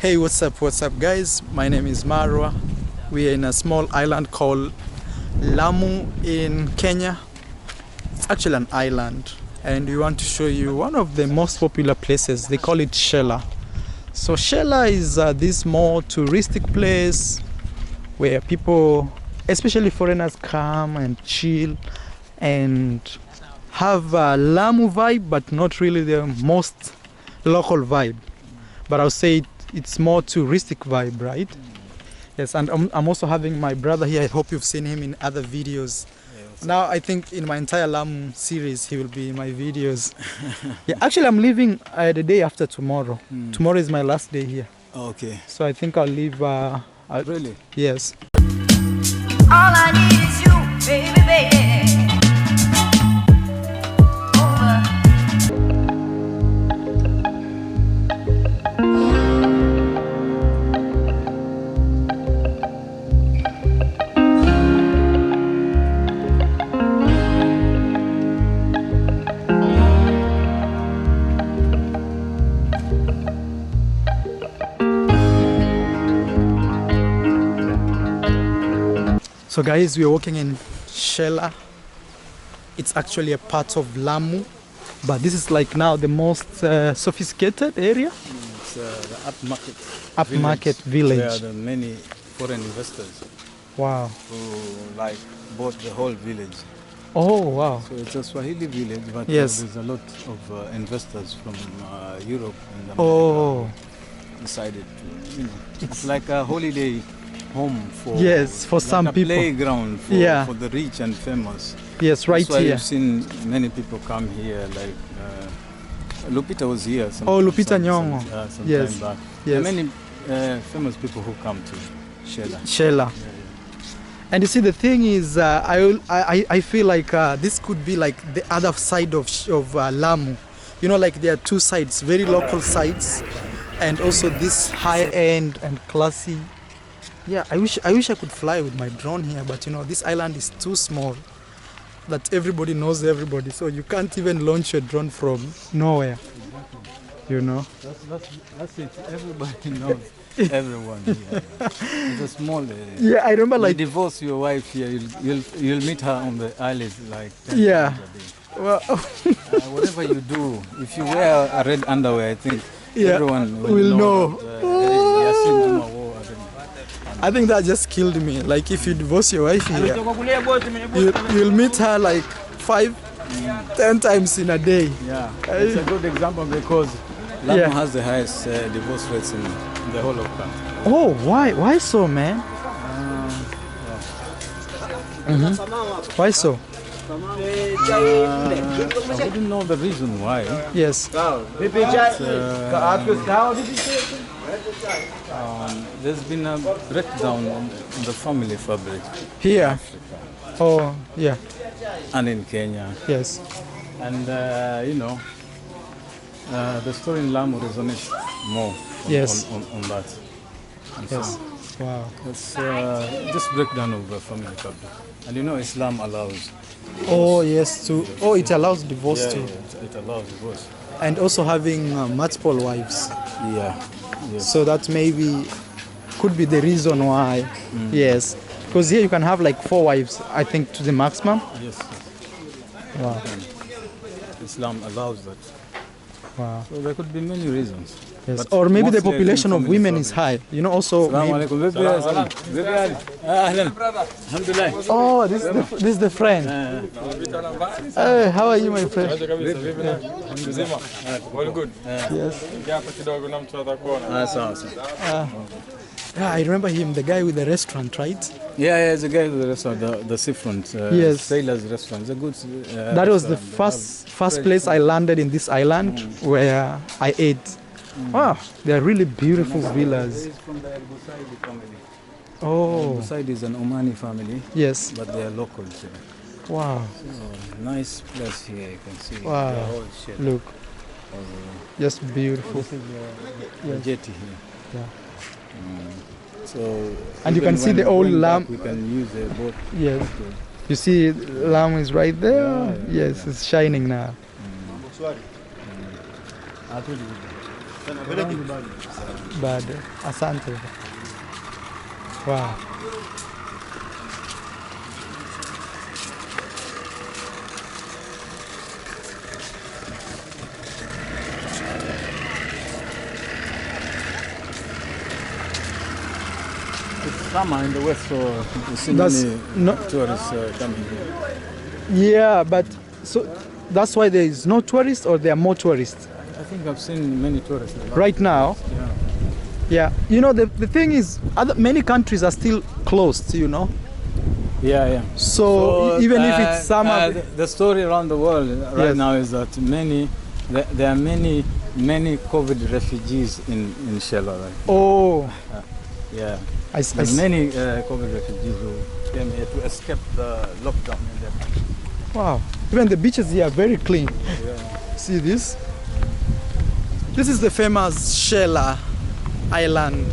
Hey, what's up guys? My name is Marwa. We are in a small island called Lamu in Kenya. It's actually an island, and we want to show you one of the most popular places. They call it Shela. So Shela is this more touristic place where people, especially foreigners, come and chill and have a Lamu vibe, but not really the most local vibe. But I'll say it's more touristic vibe, right? Yes, and I'm also having my brother here. I hope you've seen him in other videos. Yeah, now I think in my entire Lamu series he will be in my videos. Yeah, actually I'm leaving the day after tomorrow. Tomorrow is my last day here. Okay. So I think I'll leave. Really? Yes. All I need is you, baby, baby. So guys, we are walking in Shela. It's actually a part of Lamu, but this is like now the most sophisticated area. It's the upmarket village. There are the many foreign investors. Wow. Who like bought the whole village. Oh wow. So it's a Swahili village, but yes, there's a lot of investors from Europe and America decided to, it's like a holiday home for for some a people, playground for the rich and famous. Yes, right. That's why here you've seen many people come here, like Lupita was here Lupita Nyong'o some time back. Yes, there are many famous people who come to Shela. And you see, the thing is, I feel like this could be like the other side of Lamu. You know, like there are two sides, very local sides, and also this high-end and classy. Yeah, I wish I could fly with my drone here, but this island is too small that everybody knows everybody, so you can't even launch your drone from nowhere. That's it. Everybody knows everyone here. It's a small area. Yeah, I remember like you divorce your wife here, you'll meet her on the island like 10 times a day. Well, whatever you do, if you wear a red underwear, I think everyone will know. I think that just killed me. Like if you divorce your wife here, you'll meet her like 5-10 times in a day. Yeah, it's a good example because Lamu has the highest divorce rates in the whole of country. Oh, why? Why so, man? Why so? I wouldn't know the reason why. Yes. There's been a breakdown in the family fabric. Here? Oh, yeah. And in Kenya. Yes. And, the story in Lamu resonates more on that. And yes. So wow. It's just breakdown of the family fabric. And Islam allows. Oh, yes. It allows divorce too. Yeah, it allows divorce. And also having multiple wives. Yeah. Yes. So that maybe could be the reason why. Yes. Because here you can have like 4 wives, I think, to the maximum. Yes. Wow. Islam allows that. Wow. So there could be many reasons. Yes. Or maybe the population of women is high. Also. Oh, this is the friend. Hey, how are you, my friend? All good. Yes. Yeah, I remember him, the guy with the restaurant, right? Yeah, it's the guy with the restaurant, the seafront. Yes. Sailor's restaurant. It's a good. That was the first place I landed in this island where I ate. Wow, they are really beautiful villas. It's from the Busai family. Oh. Busai is an Omani family. Yes. But they are locals here. Wow. So, nice place here, you can see. Wow. Look. Just beautiful. This is the jetty here. Yeah. So. And you can see the old lamp. We can use the boat. Yes. You see, lamp is right there. Yes, it's shining now. Bado. Asante. Wow. It's summer in the west, so you see That's many tourists coming here. Yeah, but so that's why there is no tourists, or there are more tourists I think I've seen many tourists. right now. Yeah. Yeah, you know, the thing is, many countries are still closed, you know. Yeah, yeah. So even if it's summer, the story around the world right Yes. now is that there are many COVID refugees in Shela. Right? oh, Yeah, I see. many COVID refugees who came here to escape the lockdown in their country. Wow, even the beaches here are very clean. Yeah. See this? This is the famous Shela Island.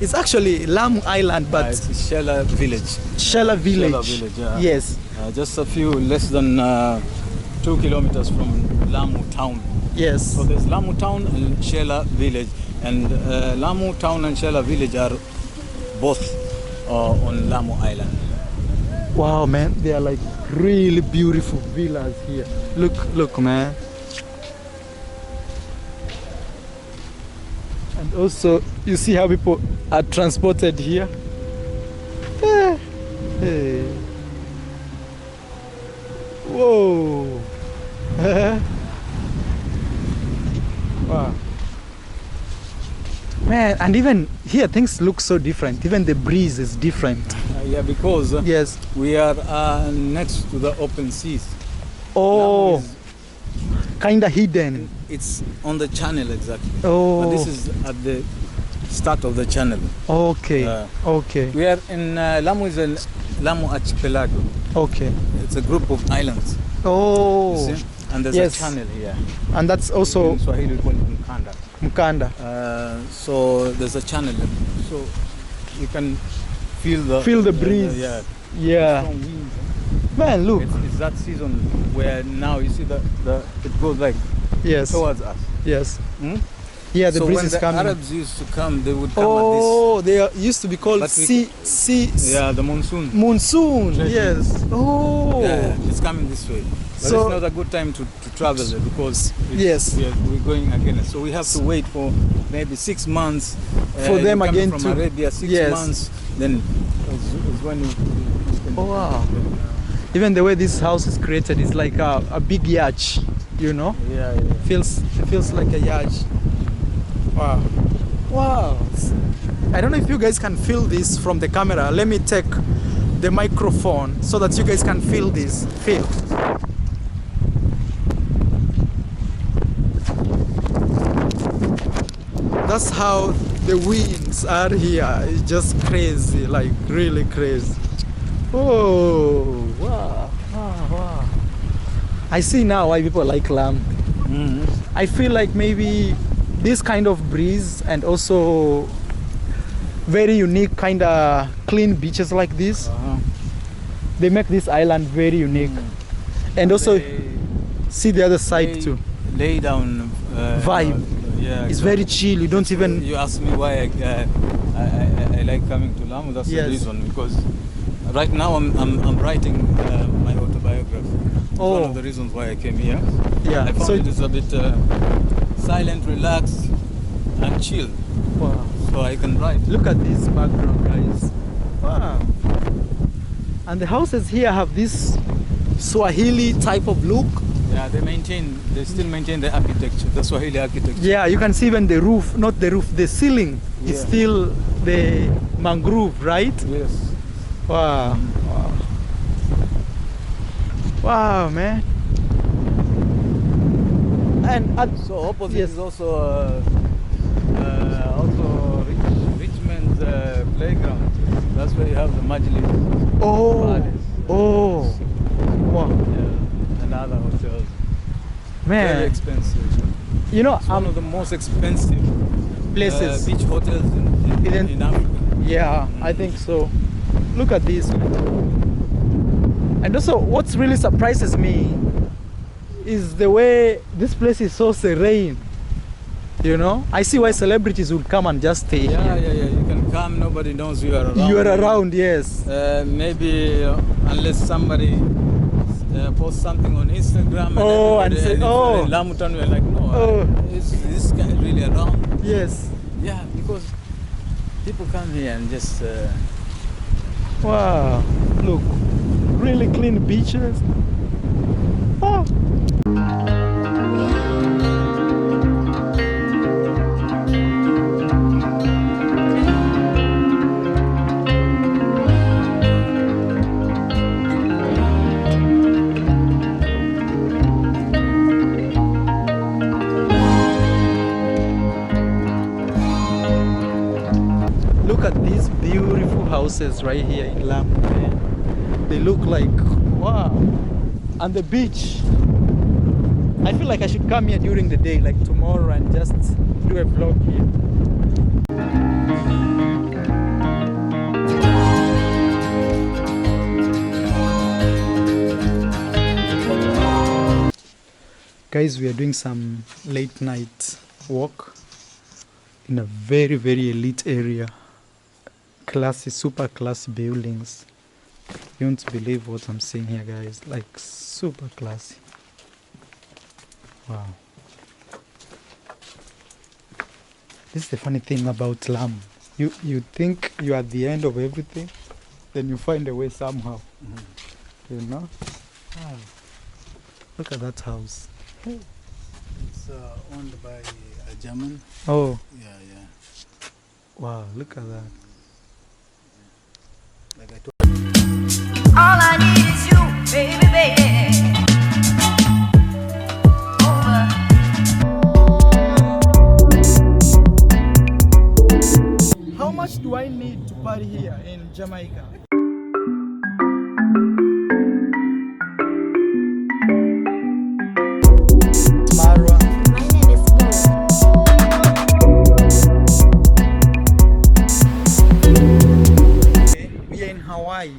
It's actually Lamu Island, but It's Shela village. Shela village. Shela village, yeah. Yes, Just a few less than 2 kilometers from Lamu town. yes. So there's Lamu town and Shela village, and Lamu town and Shela village are both on Lamu Island. Wow, man, they are like really beautiful villas here. Look, man. And also, you see how people are transported here. Hey. Whoa. Wow. Man, and even here things look so different. Even the breeze is different. Yeah, because Yes. we are next to the open seas. Oh, Lamu kinda hidden. it's on the channel exactly. Oh. But this is at the start of the channel. Okay. Okay. We are in Lamu is a Lamu archipelago. Okay. It's a group of islands. Oh. You see? And there's Yes. a channel here. And that's also In Swahili we call it Mkanda. Mkanda. So there's a channel, so you can feel the breeze. yeah. Yeah. Strong winds. Man, look. It's that season where now you see it goes like Yes. towards us. Yes. Hmm? Yeah, the so breeze when is the coming. Arabs used to come, they would come Oh, they used to be called But we- sea at this. Yeah, the monsoon. monsoon. Treasury. Yes. Oh. Yeah, it's coming this way. But So- it's not a good time to travel there because Yes. we're going again. So we have to wait for maybe 6 months. For them you come again from to- Arabia 6 yes. months. Then is when you can Oh, wow. Even the way this house is created is like a big yacht, you know? Yeah. It feels like a yacht. Wow. Wow. I don't know if you guys can feel this from the camera. Let me take the microphone so that you guys can feel this. Feel. That's how the winds are here. It's just crazy, like really crazy. Oh, wow, wow. I see now why people like Lamu. Mm-hmm. I feel like maybe this kind of breeze and also very unique kind of clean beaches like this, they make this island very unique. And also see the other side too. Lay down Vibe. Yeah, It's very chill. You don't even. You asked me why I like coming to Lamu. That's Yes. the reason, because right now I'm writing my autobiography. It's one of the reasons why I came here. Yeah. I found So it is a bit silent, relaxed, and chill, wow. so I can write. Look at this background, guys. Wow. And the houses here have this Swahili type of look. Yeah, they still maintain the architecture, the Swahili architecture. Yeah, you can see even the roof, not the roof, the ceiling is Yeah. still the mangrove, right? Yes. Wow. Wow. Wow, man. And So opposite yes. is also Richmond's playground. That's where you have the Majlis. Oh. Palace. Oh. Wow. Yeah, and other hotels. Very Man. expensive. You know, It's one of the most expensive places. beach hotels in Africa. Yeah, I think so. Look at this. And also, what really surprises me is the way this place is so serene. You know, I see why celebrities would come and just stay Yeah, here. yeah, yeah. You can come, nobody knows you are around. You are around, yes. Maybe unless somebody posts something on Instagram. Oh, and everybody- say, if you're oh. in Lamutan, we're like, no, Oh. is this guy really around? Yes. Yeah, because people come here and just. Wow. Look, really clean beaches. Oh. Look at these beautiful houses right here in Lamu, man. They look like, wow. And the beach. I feel like I should come here during the day, like tomorrow, and just do a vlog here. Guys, we are doing some late night walk in a very, very elite area. Classy, super classy buildings. You won't believe what I'm seeing here, guys. Like, super classy. Wow. This is the funny thing about Lamu. You think you're at the end of everything, then you find a way somehow. You know? Wow. Look at that house. It's owned by a German. Oh, Yeah, yeah. wow, look at that. Like I told All I need is you, baby, baby. Over. How much do I need to party here in Jamaica? Marwa. My name is Mo. We are in Hawaii.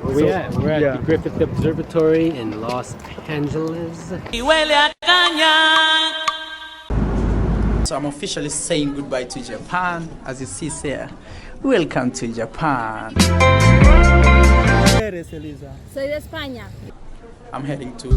Where we at? We're at yeah. the Griffith Observatory in Los Angeles. So I'm officially saying goodbye to Japan. As you see here, welcome to Japan. ¿Eres, Elisa? Soy de España. I'm heading to